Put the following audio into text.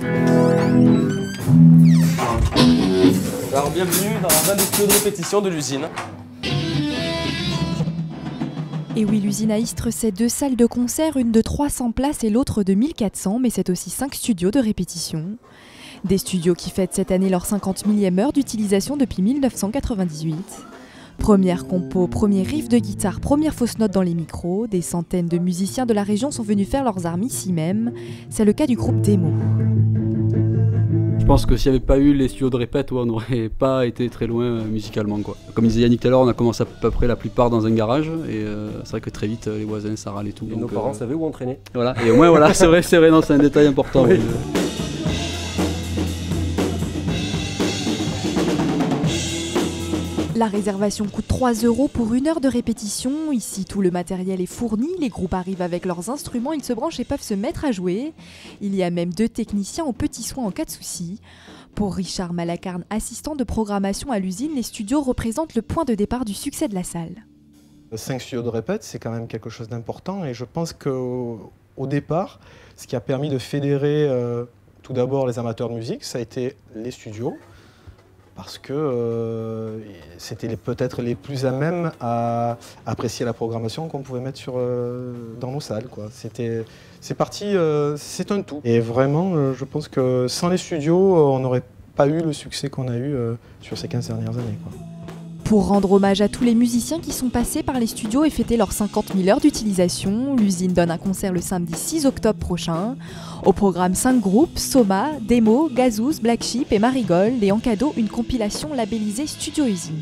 Alors bienvenue dans un des studios de répétition de l'usine. Et oui, l'usine à Istres, c'est 2 salles de concert, une de 300 places et l'autre de 1400, mais c'est aussi 5 studios de répétition. Des studios qui fêtent cette année leur 50 millième heure d'utilisation depuis 1998. Première compo, premier riff de guitare, première fausse note dans les micros, des centaines de musiciens de la région sont venus faire leurs armes ici même. C'est le cas du groupe Démo. Je pense que s'il n'y avait pas eu les studios de répète, on n'aurait pas été très loin musicalement, quoi. Comme disait Yannick tout à l'heure, on a commencé à peu près la plupart dans un garage et c'est vrai que très vite les voisins ça râle et tout. Et donc, nos parents savaient où entraîner. Voilà, et au moins voilà, c'est vrai, non, c'est un détail important. Oui. La réservation coûte 3 € pour 1 heure de répétition. Ici, tout le matériel est fourni. Les groupes arrivent avec leurs instruments, ils se branchent et peuvent se mettre à jouer. Il y a même 2 techniciens aux petits soins en cas de souci. Pour Richard Malacarne, assistant de programmation à l'usine, les studios représentent le point de départ du succès de la salle. 5 studios de répète, c'est quand même quelque chose d'important et je pense qu'au départ, ce qui a permis de fédérer tout d'abord les amateurs de musique, ça a été les studios. Parce que c'était peut-être les plus à même à apprécier la programmation qu'on pouvait mettre dans nos salles, quoi. C'est parti, c'est un tout. Et vraiment, je pense que sans les studios, on n'aurait pas eu le succès qu'on a eu sur ces 15 dernières années, quoi. Pour rendre hommage à tous les musiciens qui sont passés par les studios et fêter leurs 50 000 heures d'utilisation, l'usine donne un concert le samedi 6 octobre prochain. Au programme 5 groupes, Soma, Démo, Gazouz, Black Sheep et Marigold, et en cadeau une compilation labellisée Studio Usine.